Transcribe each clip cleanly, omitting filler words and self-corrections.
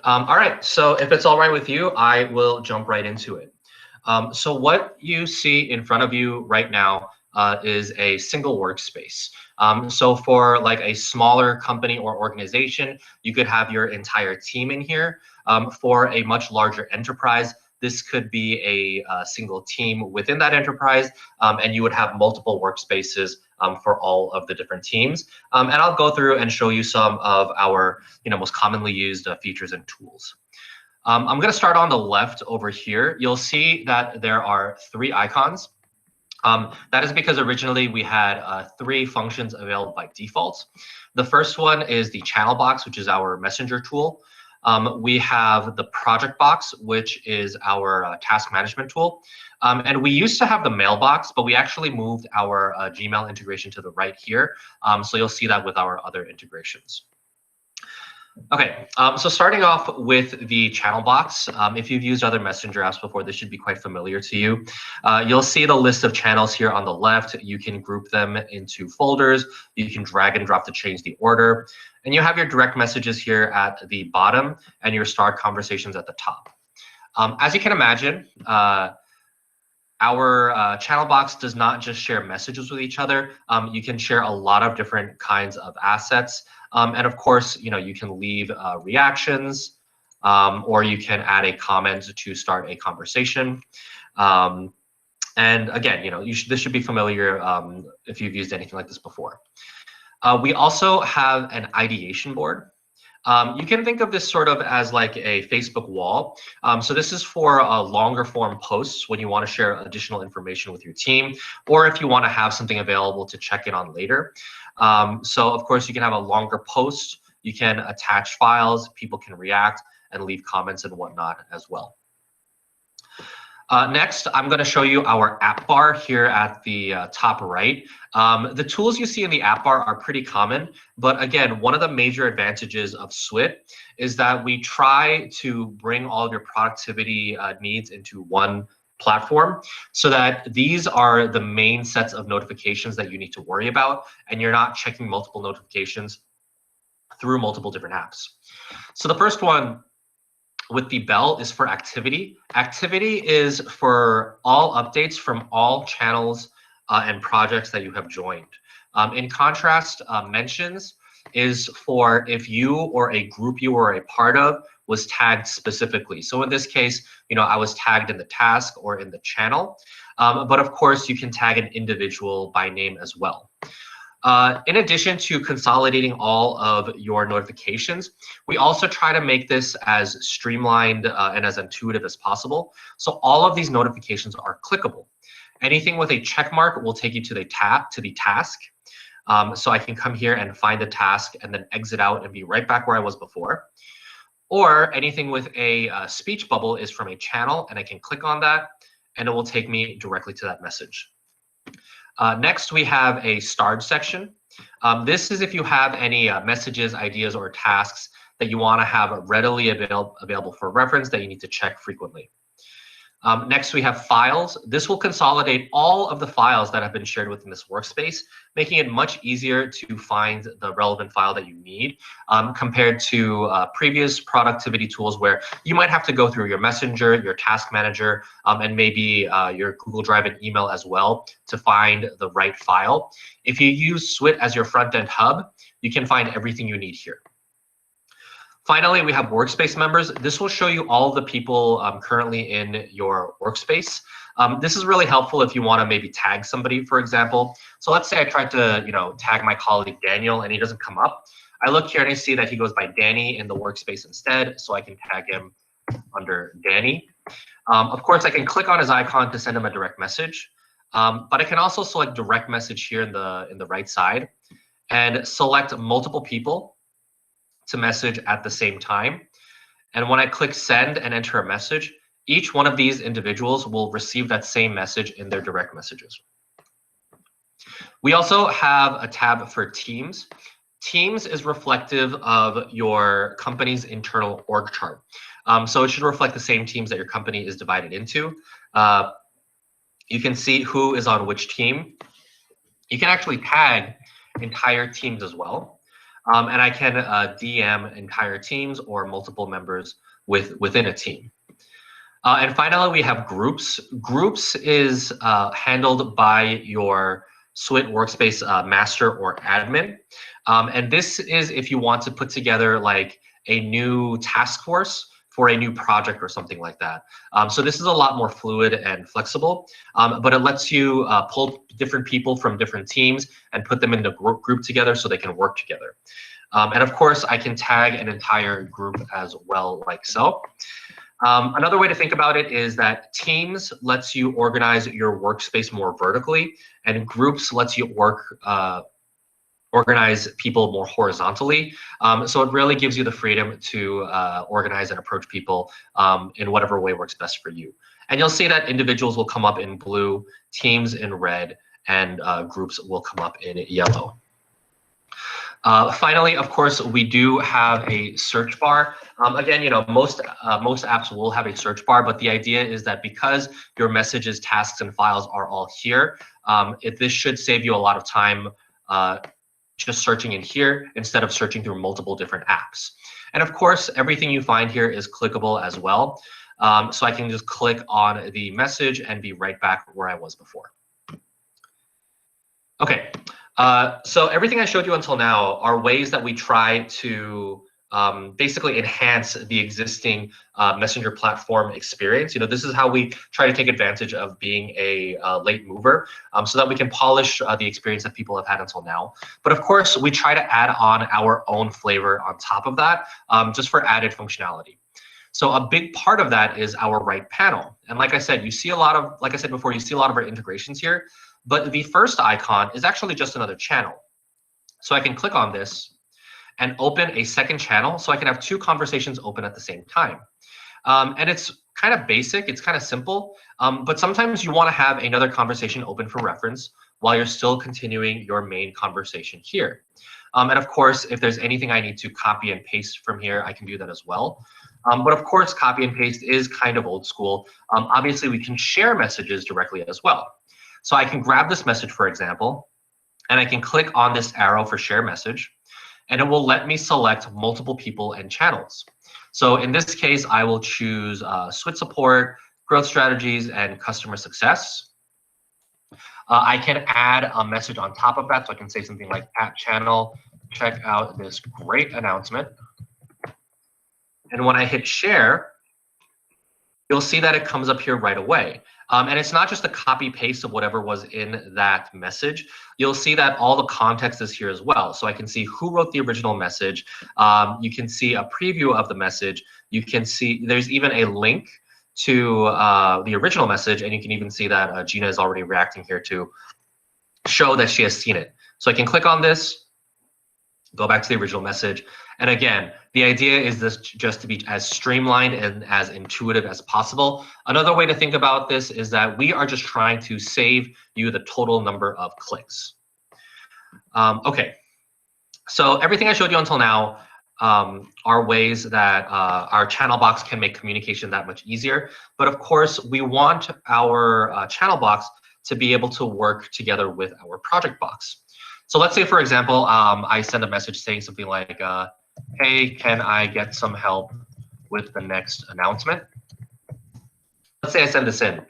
All right, so if it's all right with you, I will jump right into it. So what you see in front of you right now is a single workspace. So for like a smaller company or organization, you could have your entire team in here. For a much larger enterprise, this could be a single team within that enterprise, and you would have multiple workspaces for all of the different teams. And I'll go through and show you some of our most commonly used features and tools. I'm going to start on the left over here. You'll see that there are three icons. That is because originally we had three functions available by default. The first one is the channel box, which is our messenger tool. We have the project box, which is our task management tool. And we used to have the mailbox, but we actually moved our Gmail integration to the right here. So you'll see that with our other integrations. Okay, so starting off with the channel box, if you've used other messenger apps before, this should be quite familiar to you. You'll see the list of channels here on the left. You can group them into folders. You can drag and drop to change the order. And you have your direct messages here at the bottom and your start conversations at the top. As you can imagine, our channel box does not just share messages with each other. You can share a lot of different kinds of assets. And of course, you can leave reactions, or you can add a comment to start a conversation. And again, this should be familiar if you've used anything like this before. We also have an ideation board. You can think of this sort of as like a Facebook wall. So this is for longer form posts when you want to share additional information with your team, or if you want to have something available to check in on later. So of course you can have a longer post, you can attach files, people can react and leave comments and whatnot as well. Next, I'm going to show you our app bar here at the top right. The tools you see in the app bar are pretty common, but again, one of the major advantages of Swit is that we try to bring all of your productivity needs into one platform so that these are the main sets of notifications that you need to worry about, and you're not checking multiple notifications through multiple different apps. So the first one with the bell is for activity. Activity is for all updates from all channels and projects that you have joined. In contrast, mentions is for if you or a group you were a part of was tagged specifically. So in this case, I was tagged in the task or in the channel. But of course, you can tag an individual by name as well. In addition to consolidating all of your notifications, we also try to make this as streamlined and as intuitive as possible. So all of these notifications are clickable. Anything with a check mark will take you to the task. So I can come here and find the task and then exit out and be right back where I was before. Or anything with a speech bubble is from a channel, and I can click on that and it will take me directly to that message. Next, we have a starred section. This is if you have any messages, ideas, or tasks that you want to have readily available for reference that you need to check frequently. Next, we have files. This will consolidate all of the files that have been shared within this workspace, making it much easier to find the relevant file that you need compared to previous productivity tools where you might have to go through your Messenger, your Task Manager, and maybe your Google Drive and email as well to find the right file. If you use Swit as your front-end hub, you can find everything you need here. Finally, we have workspace members. This will show you all of the people currently in your workspace. This is really helpful if you want to maybe tag somebody, for example. So let's say I tried to tag my colleague Daniel and he doesn't come up. I look here and I see that he goes by Danny in the workspace instead, so I can tag him under Danny. Of course, I can click on his icon to send him a direct message, but I can also select direct message here in the right side and select multiple people to message at the same time. And when I click send and enter a message, each one of these individuals will receive that same message in their direct messages. We also have a tab for Teams. Teams is reflective of your company's internal org chart. So it should reflect the same teams that your company is divided into. You can see who is on which team. You can actually tag entire teams as well. And I can DM entire teams or multiple members within a team. And finally, we have groups. Groups is handled by your Swit workspace master or admin. And this is if you want to put together like a new task force for a new project or something like that. So this is a lot more fluid and flexible, but it lets you pull different people from different teams and put them in a group together so they can work together. And of course, I can tag an entire group as well, like so. Another way to think about it is that Teams lets you organize your workspace more vertically, and Groups lets you organize people more horizontally. So it really gives you the freedom to organize and approach people in whatever way works best for you. And you'll see that individuals will come up in blue, teams in red, and groups will come up in yellow. Finally, of course, we do have a search bar. Again, you know, most apps will have a search bar, but the idea is that because your messages, tasks, and files are all here, this should save you a lot of time just searching in here instead of searching through multiple different apps. And of course, everything you find here is clickable as well. So I can just click on the message and be right back where I was before. Okay. So everything I showed you until now are ways that we try to basically enhance the existing messenger platform experience. You know, this is how we try to take advantage of being a late mover so that we can polish the experience that people have had until now. But of course, we try to add on our own flavor on top of that just for added functionality. So a big part of that is our right panel. And like I said, you see a lot of, like I said before, you see a lot of our integrations here. But the first icon is actually just another channel. So I can click on this and open a second channel so I can have two conversations open at the same time. And it's kind of basic, it's kind of simple, but sometimes you want to have another conversation open for reference while you're still continuing your main conversation here. And of course, if there's anything I need to copy and paste from here, I can do that as well. But of course, copy and paste is kind of old school. Obviously, we can share messages directly as well. So I can grab this message, for example, and I can click on this arrow for share message, and it will let me select multiple people and channels. So in this case, I will choose Swit support, growth strategies, and customer success. I can add a message on top of that, so I can say something like @channel, check out this great announcement. And when I hit share, you'll see that it comes up here right away. And it's not just a copy paste of whatever was in that message. You'll see that all the context is here as well. So I can see who wrote the original message. You can see a preview of the message. You can see there's even a link to the original message. And you can even see that Gina is already reacting here to show that she has seen it. So I can click on this, go back to the original message. And again, the idea is this just to be as streamlined and as intuitive as possible. Another way to think about this is that we are just trying to save you the total number of clicks. Okay, so everything I showed you until now are ways that our channel box can make communication that much easier. But of course, we want our channel box to be able to work together with our project box. So let's say, for example, I send a message saying something like, hey, can I get some help with the next announcement? Let's say I send this in.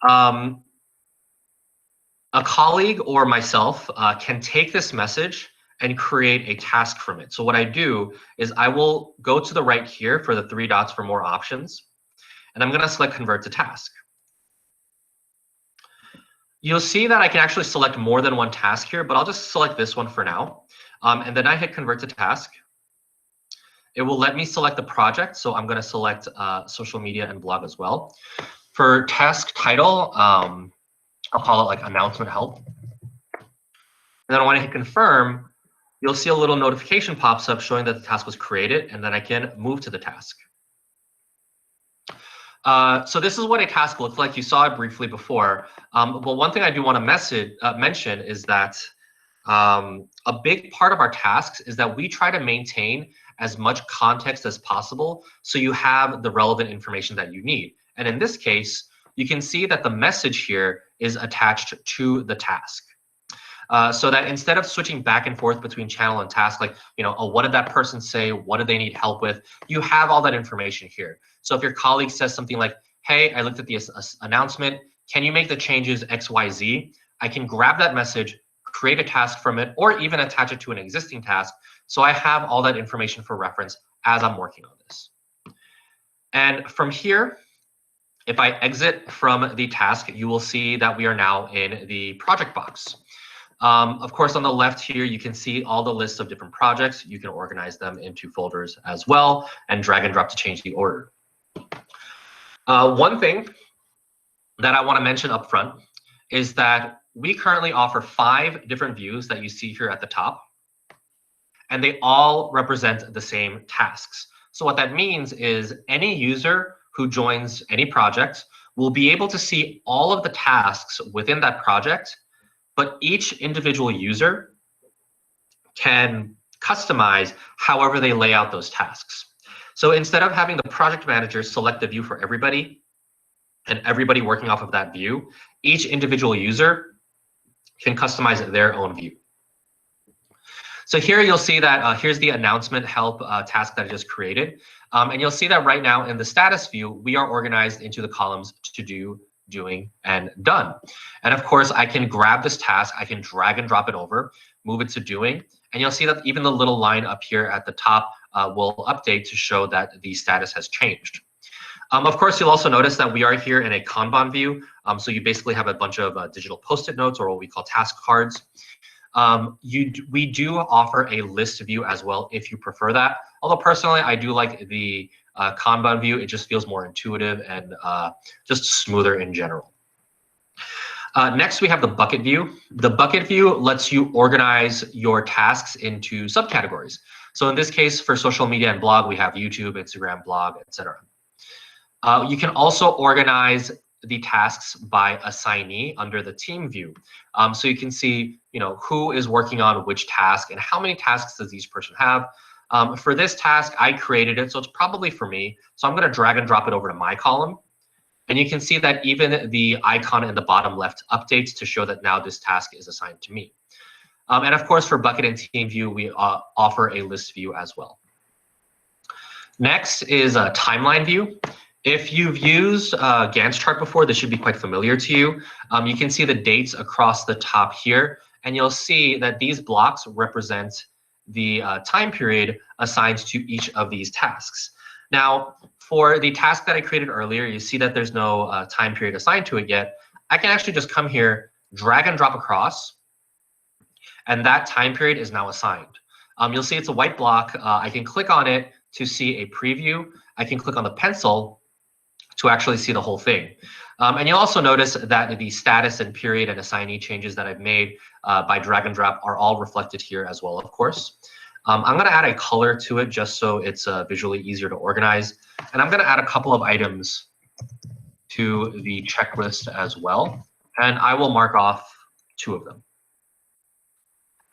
A colleague or myself can take this message and create a task from it. So what I do is I will go to the right here for the 3 dots for more options, and I'm going to select convert to task. You'll see that I can actually select more than one task here, but I'll just select this one for now. And then I hit convert to task. It will let me select the project. So I'm going to select social media and blog as well. For task title, I'll call it like announcement help. And then when I hit confirm, you'll see a little notification pops up showing that the task was created, and then I can move to the task. So this is what a task looks like. You saw it briefly before. But one thing I do want to mention is that a big part of our tasks is that we try to maintain as much context as possible so you have the relevant information that you need. And in this case, you can see that the message here is attached to the task. so that instead of switching back and forth between channel and task, like, oh, what did that person say? What do they need help with? You have all that information here. So if your colleague says something like, hey, I looked at the announcement, can you make the changes X, Y, Z? I can grab that message, create a task from it, or even attach it to an existing task. So I have all that information for reference as I'm working on this. And from here, if I exit from the task, you will see that we are now in the project box. Of course, on the left here, you can see all the lists of different projects. You can organize them into folders as well and drag and drop to change the order. One thing that I want to mention up front is that we currently offer 5 different views that you see here at the top, and they all represent the same tasks. So what that means is any user who joins any project will be able to see all of the tasks within that project, but each individual user can customize however they lay out those tasks. So instead of having the project manager select the view for everybody and everybody working off of that view, each individual user can customize their own view. So here you'll see that here's the announcement help task that I just created. And you'll see that right now in the status view, we are organized into the columns to do, doing, and done. And of course, I can grab this task, I can drag and drop it over, move it to doing, and you'll see that even the little line up here at the top will update to show that the status has changed. Of course, you'll also notice that we are here in a Kanban view. So you basically have a bunch of digital Post-it notes, or what we call task cards. We do offer a list view as well if you prefer that. Although personally, I do like the Kanban view. It just feels more intuitive and just smoother in general. Next, we have the bucket view. The bucket view lets you organize your tasks into subcategories. So in this case, for social media and blog, we have YouTube, Instagram, blog, etc. You can also organize the tasks by assignee under the team view. So you can see, who is working on which task and how many tasks does each person have. For this task, I created it, so it's probably for me. So I'm going to drag and drop it over to my column. And you can see that even the icon in the bottom left updates to show that now this task is assigned to me. And of course, for bucket and team view, we offer a list view as well. Next is a timeline view. If you've used Gantt chart before, this should be quite familiar to you. You can see the dates across the top here, and you'll see that these blocks represent the time period assigned to each of these tasks. Now, for the task that I created earlier, you see that there's no time period assigned to it yet. I can actually just come here, drag and drop across, and that time period is now assigned. You'll see it's a white block. I can click on it to see a preview. I can click on the pencil to actually see the whole thing. And you'll also notice that the status and period and assignee changes that I've made by drag and drop are all reflected here as well, of course. I'm going to add a color to it just so it's visually easier to organize. And I'm going to add a couple of items to the checklist as well. And I will mark off 2 of them.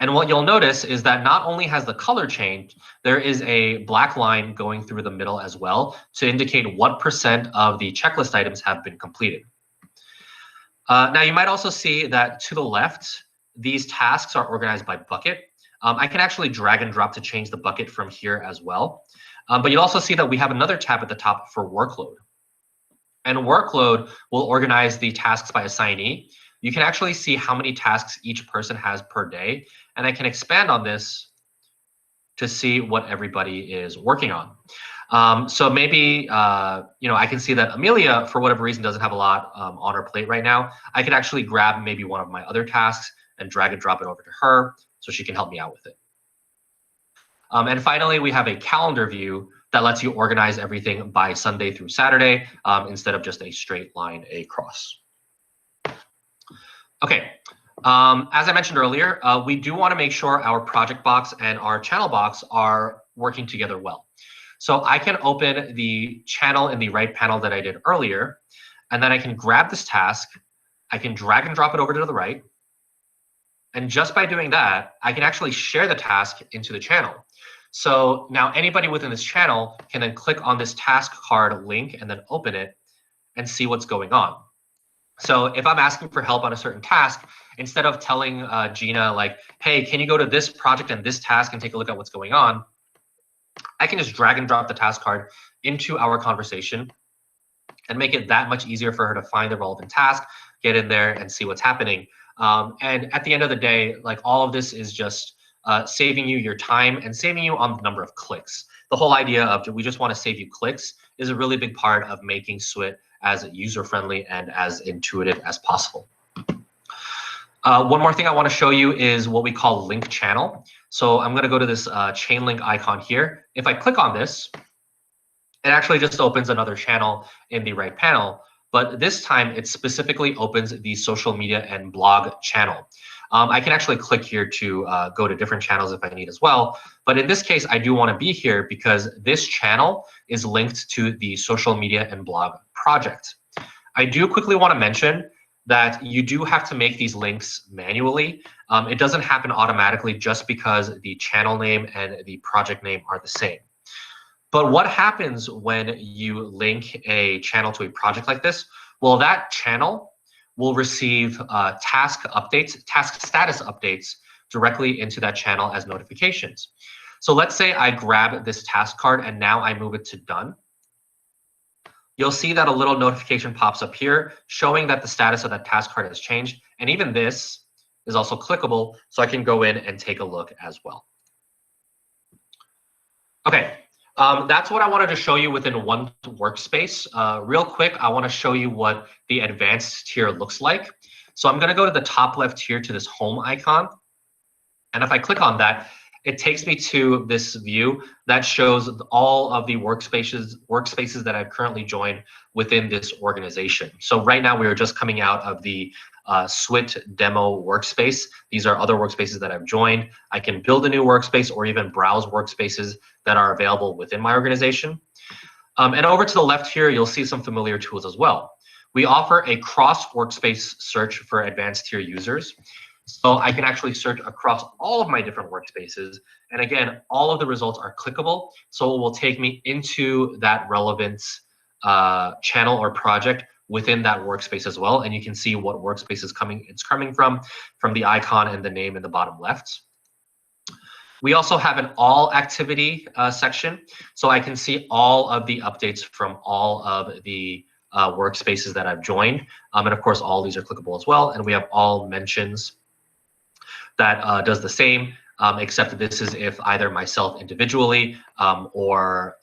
And what you'll notice is that not only has the color changed, there is a black line going through the middle as well to indicate what % of the checklist items have been completed. Now, you might also see that to the left, these tasks are organized by bucket. I can actually drag and drop to change the bucket from here as well. But you'll also see that we have another tab at the top for workload. And workload will organize the tasks by assignee. You can actually see how many tasks each person has per day. And I can expand on this to see what everybody is working on. So maybe, I can see that Amelia, for whatever reason, doesn't have a lot on her plate right now. I could actually grab maybe one of my other tasks and drag and drop it over to her so she can help me out with it. And finally, we have a calendar view that lets you organize everything by Sunday through Saturday instead of just a straight line across. Okay, as I mentioned earlier, we do want to make sure our project box and our channel box are working together well. So I can open the channel in the right panel that I did earlier, and then I can grab this task, I can drag and drop it over to the right, and just by doing that, I can actually share the task into the channel. So now anybody within this channel can then click on this task card link and then open it and see what's going on. So if I'm asking for help on a certain task, instead of telling Gina like, hey, can you go to this project and this task and take a look at what's going on, I can just drag and drop the task card into our conversation and make it that much easier for her to find the relevant task, get in there and see what's happening. And at the end of the day, like all of this is just saving you your time and saving you on the number of clicks. The whole idea of we just want to save you clicks is a really big part of making Swit as user-friendly and as intuitive as possible. One more thing I want to show you is what we call link channel. So I'm going to go to this chain link icon here. If I click on this, it actually just opens another channel in the right panel. But this time, it specifically opens the social media and blog channel. I can actually click here to go to different channels if I need as well. But in this case, I do want to be here because this channel is linked to the social media and blog project. I do quickly want to mention that you do have to make these links manually. It doesn't happen automatically just because the channel name and the project name are the same. But what happens when you link a channel to a project like this? Well, that channel will receive task updates, task status updates directly into that channel as notifications. So let's say I grab this task card and now I move it to done. You'll see that a little notification pops up here showing that the status of that task card has changed. And even this is also clickable, so I can go in and take a look as well. Okay, that's what I wanted to show you within one workspace. Real quick, I want to show you what the advanced tier looks like. So I'm going to go to the top left here to this home icon. And if I click on that, it takes me to this view that shows all of the workspaces that I've currently joined within this organization. So right now we are just coming out of the Swit demo workspace. These are other workspaces that I've joined. I can build a new workspace or even browse workspaces that are available within my organization. And over to the left here, you'll see some familiar tools as well. We offer a cross workspace search for advanced tier users. So I can actually search across all of my different workspaces. And again, all of the results are clickable. So it will take me into that relevant channel or project within that workspace as well. And you can see what workspace it's coming from the icon and the name in the bottom left. We also have an all activity section. So I can see all of the updates from all of the workspaces that I've joined. And of course, all these are clickable as well. And we have all mentions that does the same, except this is if either myself individually or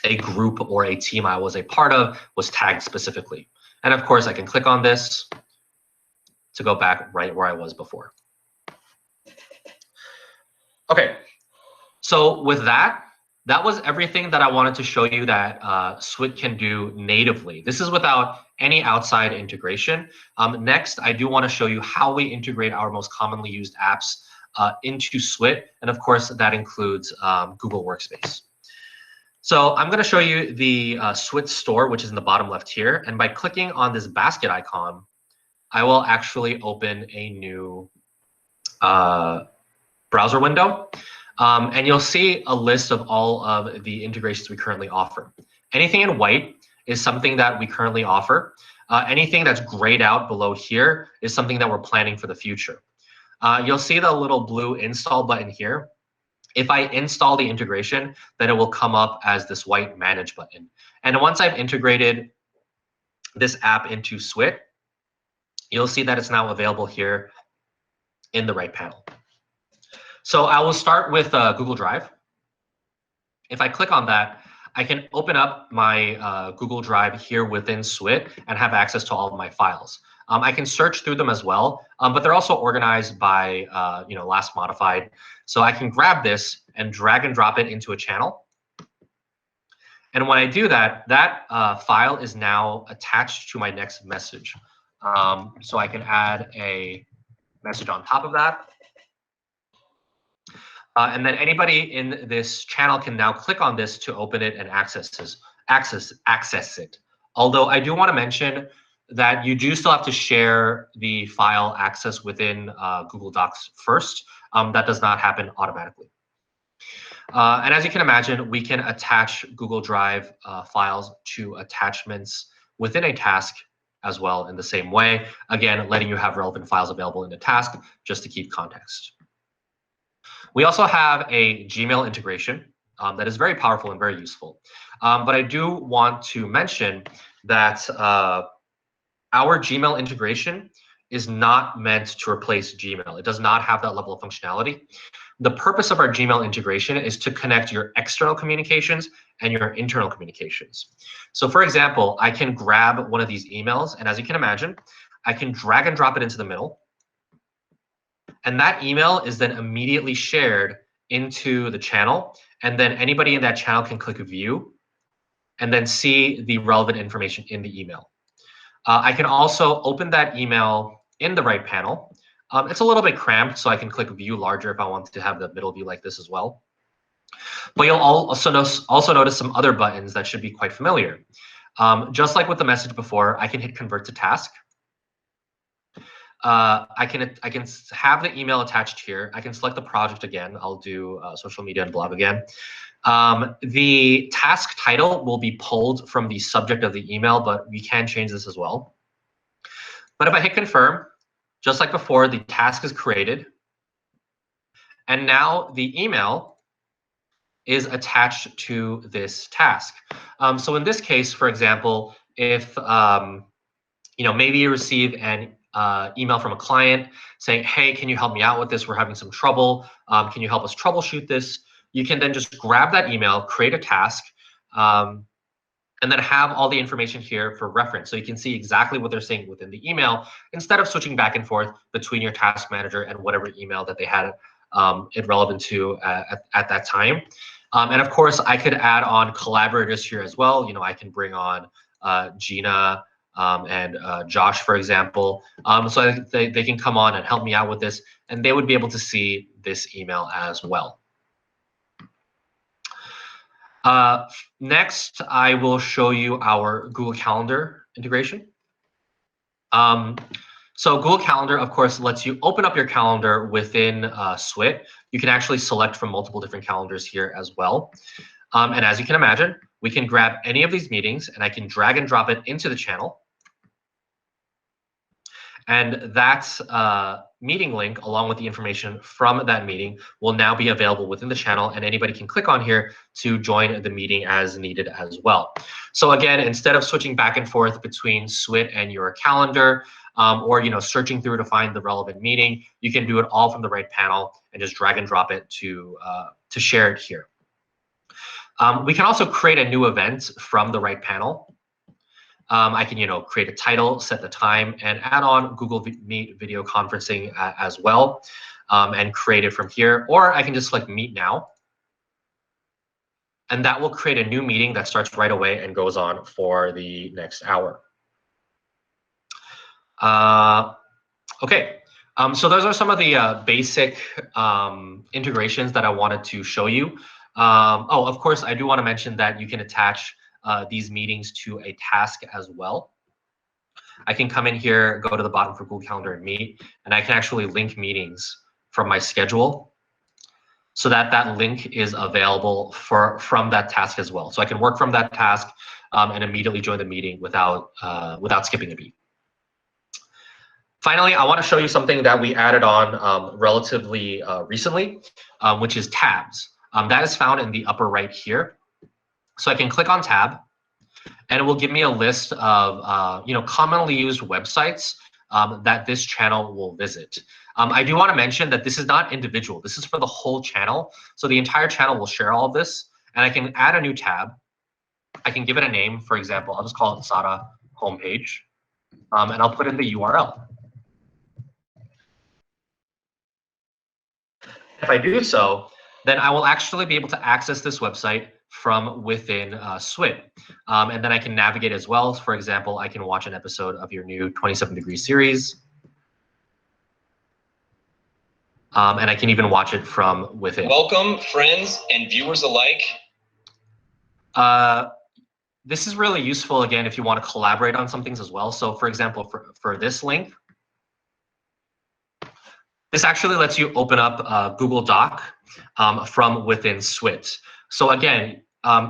a group or a team I was a part of was tagged specifically. And of course, I can click on this to go back right where I was before. Okay, so with that was everything that I wanted to show you that Swit can do natively. This is without any outside integration. Next, I do want to show you how we integrate our most commonly used apps into Swit. And of course, that includes Google Workspace. So I'm going to show you the Swit store, which is in the bottom left here. And by clicking on this basket icon, I will actually open a new browser window. And you'll see a list of all of the integrations we currently offer. Anything in white is something that we currently offer. Anything that's grayed out below here is something that we're planning for the future. You'll see the little blue install button here. If I install the integration, then it will come up as this white manage button. And once I've integrated this app into Swit, you'll see that it's now available here in the right panel. So I will start with Google Drive. If I click on that, I can open up my Google Drive here within Swit and have access to all of my files. I can search through them as well, but they're also organized by last modified. So I can grab this and drag and drop it into a channel. And when I do that, that file is now attached to my next message. So I can add a message on top of that. And then anybody in this channel can now click on this to open it and access it. Although I do want to mention that you do still have to share the file access within Google Docs first. That does not happen automatically. And as you can imagine, we can attach Google Drive files to attachments within a task as well in the same way. Again, letting you have relevant files available in the task just to keep context. We also have a Gmail integration that is very powerful and very useful. But I do want to mention that our Gmail integration is not meant to replace Gmail. It does not have that level of functionality. The purpose of our Gmail integration is to connect your external communications and your internal communications. So for example, I can grab one of these emails, and as you can imagine, I can drag and drop it into the middle. And that email is then immediately shared into the channel. And then anybody in that channel can click view and then see the relevant information in the email. I can also open that email in the right panel. It's a little bit cramped, so I can click view larger if I want to have the middle view like this as well. But you'll also notice some other buttons that should be quite familiar. Just like with the message before, I can hit convert to task. I can have the email attached here. I can select the project again. I'll do social media and blog again. The task title will be pulled from the subject of the email, but we can change this as well. But if I hit confirm, just like before, the task is created. And now the email is attached to this task. So in this case, for example, if maybe you receive an email from a client saying, hey, can you help me out with this? We're having some trouble. Can you help us troubleshoot this? You can then just grab that email, create a task, and then have all the information here for reference. So you can see exactly what they're saying within the email instead of switching back and forth between your task manager and whatever email that they had it relevant to at that time. And of course, I could add on collaborators here as well. I can bring on Gina, and Josh, for example. So they can come on and help me out with this, and they would be able to see this email as well. Next, I will show you our Google Calendar integration. So Google Calendar, of course, lets you open up your calendar within Swit. You can actually select from multiple different calendars here as well. And as you can imagine, we can grab any of these meetings, and I can drag and drop it into the channel. And that meeting link, along with the information from that meeting, will now be available within the channel, and anybody can click on here to join the meeting as needed as well. So again, instead of switching back and forth between Swit and your calendar, or searching through to find the relevant meeting, you can do it all from the right panel and just drag and drop it to share it here. We can also create a new event from the right panel. I can, create a title, set the time, and add on Google Meet video conferencing as well, and create it from here. Or I can just select Meet Now, and that will create a new meeting that starts right away and goes on for the next hour. Okay, so those are some of the basic integrations that I wanted to show you. Oh, of course, I do want to mention that you can attach these meetings to a task as well. I can come in here, go to the bottom for Google Calendar and Meet, and I can actually link meetings from my schedule so that that link is available from that task as well. So I can work from that task and immediately join the meeting without skipping a beat. Finally, I want to show you something that we added on relatively recently, which is tabs. That is found in the upper right here. So I can click on tab, and it will give me a list of commonly used websites that this channel will visit. I do want to mention that this is not individual. This is for the whole channel. So the entire channel will share all of this, and I can add a new tab. I can give it a name. For example, I'll just call it SADA homepage, and I'll put in the URL. If I do so, then I will actually be able to access this website from within Swit. And then I can navigate as well. For example, I can watch an episode of your new 27 Degree series. And I can even watch it from within. Welcome, friends and viewers alike. This is really useful, again, if you want to collaborate on some things as well. So for example, for this link, this actually lets you open up Google Doc from within Swit. So again,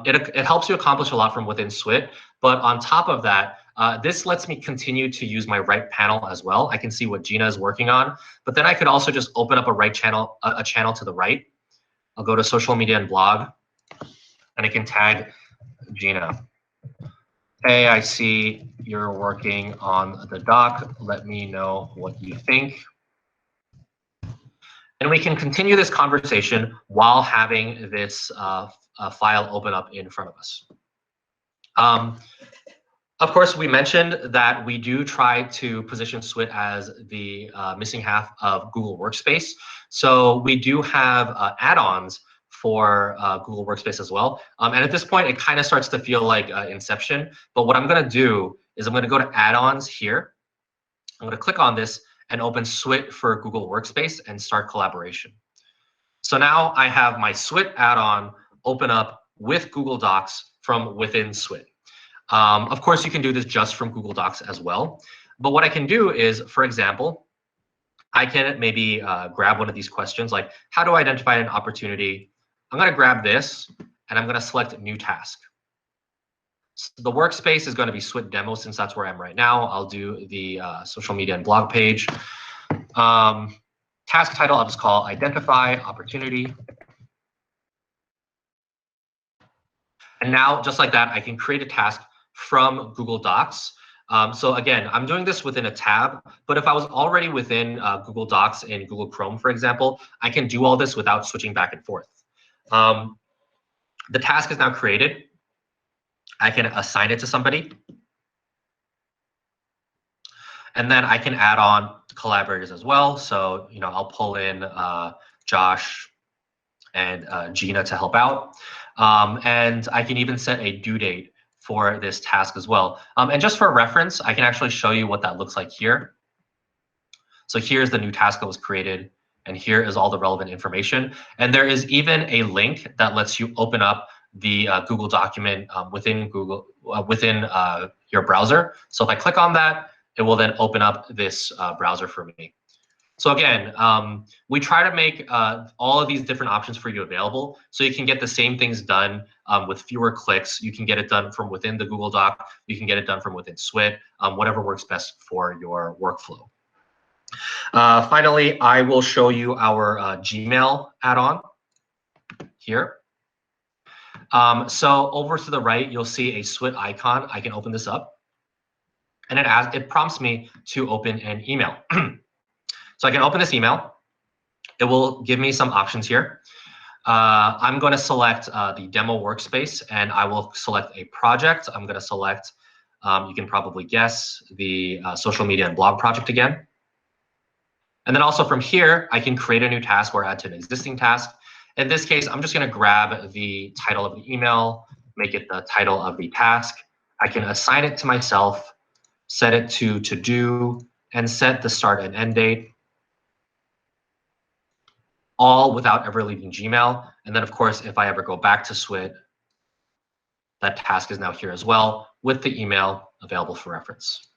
it helps you accomplish a lot from within Swit, but on top of that, This lets me continue to use my right panel as well. I can see what Gina is working on, but then I could also just open up a channel to the right. I'll go to social media and blog, and I can tag Gina. Hey, I see you're working on the doc. Let me know what you think. And we can continue this conversation while having this file open up in front of us. Of course, we mentioned that we do try to position Swit as the missing half of Google Workspace. So we do have add-ons for Google Workspace as well. And at this point, it kind of starts to feel like Inception. But what I'm going to do is I'm going to go to add-ons here. I'm going to click on this and open Swit for Google Workspace and start collaboration. So now I have my Swit add-on open up with Google Docs from within Swit. Of course, you can do this just from Google Docs as well. But what I can do is, for example, I can maybe grab one of these questions like, how do I identify an opportunity? I'm going to grab this and I'm going to select new task. So the workspace is going to be Swit demo since that's where I am right now. I'll do the social media and blog page. Task title, I'll just call identify opportunity. And now, just like that, I can create a task from Google Docs. So again, I'm doing this within a tab, but if I was already within Google Docs in Google Chrome, for example, I can do all this without switching back and forth. The task is now created. I can assign it to somebody. And then I can add on collaborators as well. So, I'll pull in Josh and Gina to help out. And I can even set a due date for this task as well. And just for reference, I can actually show you what that looks like here. So here's the new task that was created, and here is all the relevant information. And there is even a link that lets you open up the Google document within your browser. So if I click on that, it will then open up this browser for me. So again, we try to make all of these different options for you available so you can get the same things done with fewer clicks. You can get it done from within the Google Doc. You can get it done from within Swit, whatever works best for your workflow. Finally, I will show you our Gmail add-on here. So over to the right, you'll see a Swit icon. I can open this up, and it prompts me to open an email. So I can open this email. It will give me some options here. I'm going to select the demo workspace, and I will select a project. I'm going to select, you can probably guess, the social media and blog project again. And then also from here, I can create a new task or add to an existing task. In this case, I'm just going to grab the title of the email, make it the title of the task. I can assign it to myself, set it to do, and set the start and end date, all without ever leaving Gmail. And then, of course, if I ever go back to Swit, that task is now here as well with the email available for reference.